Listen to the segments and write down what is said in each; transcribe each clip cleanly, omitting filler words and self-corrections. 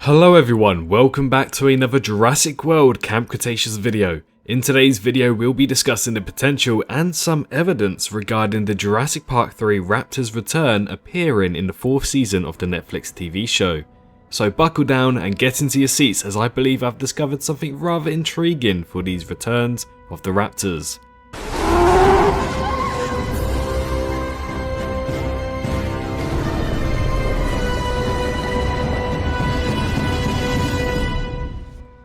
Hello everyone, welcome back to another Jurassic World Camp Cretaceous video. In today's video we'll be discussing the potential and some evidence regarding the Jurassic Park 3 Raptors return appearing in the 4th season of the Netflix TV show. So buckle down and get into your seats as I believe I've discovered something rather intriguing for these returns of the Raptors.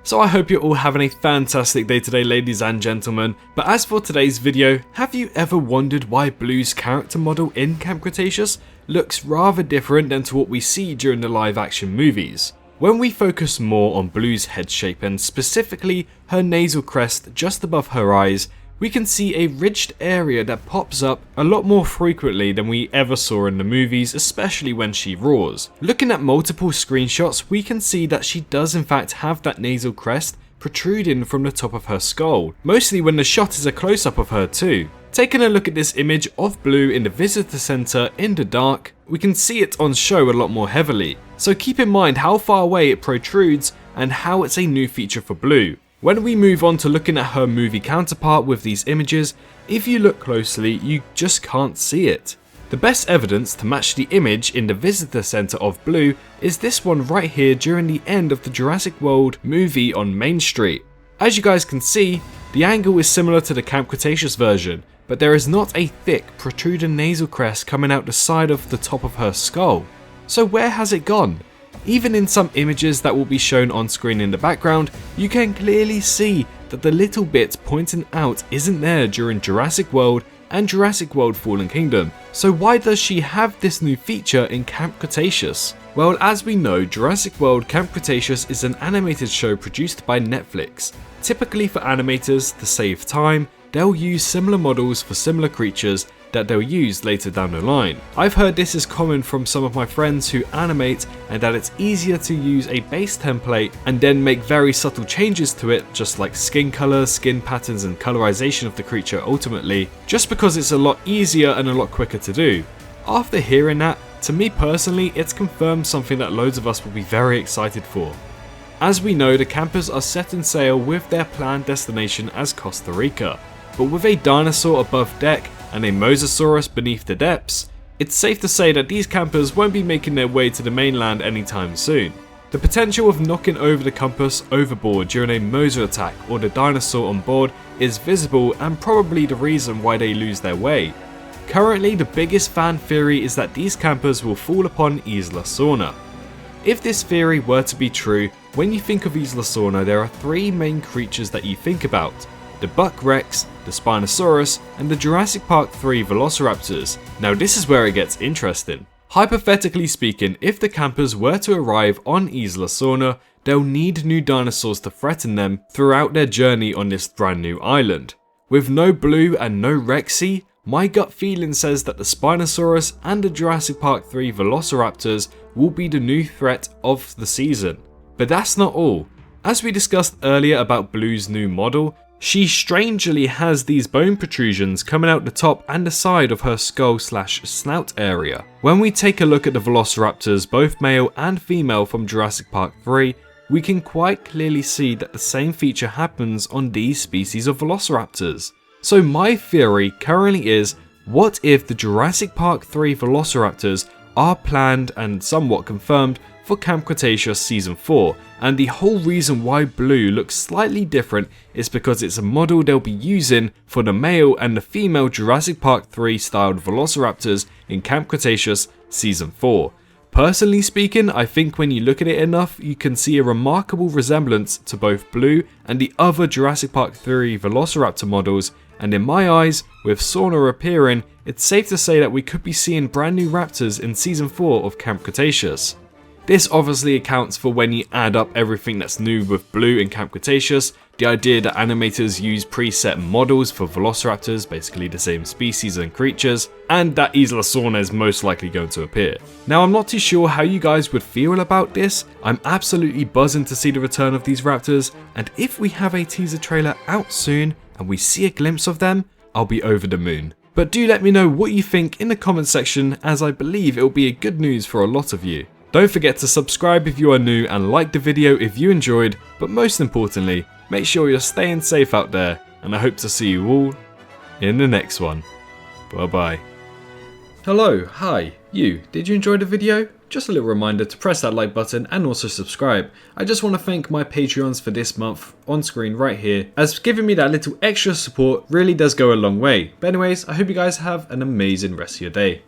So I hope you're all having a fantastic day today, ladies and gentlemen, but as for today's video, have you ever wondered why Blue's character model in Camp Cretaceous looks rather different than to what we see during the live action movies? When we focus more on Blue's head shape and specifically her nasal crest just above her eyes, we can see a ridged area that pops up a lot more frequently than we ever saw in the movies, especially when she roars. Looking at multiple screenshots, we can see that she does in fact have that nasal crest protruding from the top of her skull, mostly when the shot is a close-up of her too. Taking a look at this image of Blue in the visitor center in the dark, we can see it on show a lot more heavily. So keep in mind how far away it protrudes and how it's a new feature for Blue. When we move on to looking at her movie counterpart with these images, if you look closely, you just can't see it. The best evidence to match the image in the visitor center of Blue is this one right here during the end of the Jurassic World movie on Main Street. As you guys can see, the angle is similar to the Camp Cretaceous version, but there is not a thick protruding nasal crest coming out the side of the top of her skull. So where has it gone? Even in some images that will be shown on screen in the background, you can clearly see that the little bit pointing out isn't there during Jurassic World and Jurassic World Fallen Kingdom. So why does she have this new feature in Camp Cretaceous? Well, as we know, Jurassic World Camp Cretaceous is an animated show produced by Netflix. Typically for animators, to save time, they'll use similar models for similar creatures that they'll use later down the line. I've heard this is common from some of my friends who animate, and that it's easier to use a base template and then make very subtle changes to it, just like skin color, skin patterns and colorization of the creature ultimately, just because it's a lot easier and a lot quicker to do. After hearing that, to me personally, it's confirmed something that loads of us will be very excited for. As we know, the campers are setting sail with their planned destination as Costa Rica, but with a dinosaur above deck and a Mosasaurus beneath the depths, it's safe to say that these campers won't be making their way to the mainland anytime soon. The potential of knocking over the campus overboard during a Mosa attack or the dinosaur on board is visible and probably the reason why they lose their way. Currently, the biggest fan theory is that these campers will fall upon Isla Sorna. If this theory were to be true, when you think of Isla Sorna, there are 3 main creatures that you think about: the Buck Rex, the Spinosaurus, and the Jurassic Park 3 Velociraptors. Now this is where it gets interesting. Hypothetically speaking, if the campers were to arrive on Isla Sorna, they'll need new dinosaurs to threaten them throughout their journey on this brand new island. With no Blue and no Rexy, my gut feeling says that the Spinosaurus and the Jurassic Park 3 Velociraptors will be the new threat of the season. But that's not all. As we discussed earlier about Blue's new model, she strangely has these bone protrusions coming out the top and the side of her skull/snout area. When we take a look at the Velociraptors, both male and female from Jurassic Park 3, we can quite clearly see that the same feature happens on these species of Velociraptors. So my theory currently is, what if the Jurassic Park 3 Velociraptors are planned and somewhat confirmed for Camp Cretaceous Season 4, and the whole reason why Blue looks slightly different is because it's a model they'll be using for the male and the female Jurassic Park 3 styled Velociraptors in Camp Cretaceous Season 4. Personally speaking, I think when you look at it enough, you can see a remarkable resemblance to both Blue and the other Jurassic Park 3 Velociraptor models, and in my eyes, with Sorna appearing, it's safe to say that we could be seeing brand new raptors in Season 4 of Camp Cretaceous. This obviously accounts for when you add up everything that's new with Blue in Camp Cretaceous, the idea that animators use preset models for Velociraptors, basically the same species and creatures, and that Isla Sorna is most likely going to appear. Now I'm not too sure how you guys would feel about this. I'm absolutely buzzing to see the return of these raptors, and if we have a teaser trailer out soon and we see a glimpse of them, I'll be over the moon. But do let me know what you think in the comment section, as I believe it will be a good news for a lot of you. Don't forget to subscribe if you are new and like the video if you enjoyed, but most importantly, make sure you're staying safe out there, and I hope to see you all in the next one. Bye bye. Hello, hi, you, did you enjoy the video? Just a little reminder to press that like button and also subscribe. I just want to thank my Patreons for this month on screen right here, as giving me that little extra support really does go a long way. But anyways, I hope you guys have an amazing rest of your day.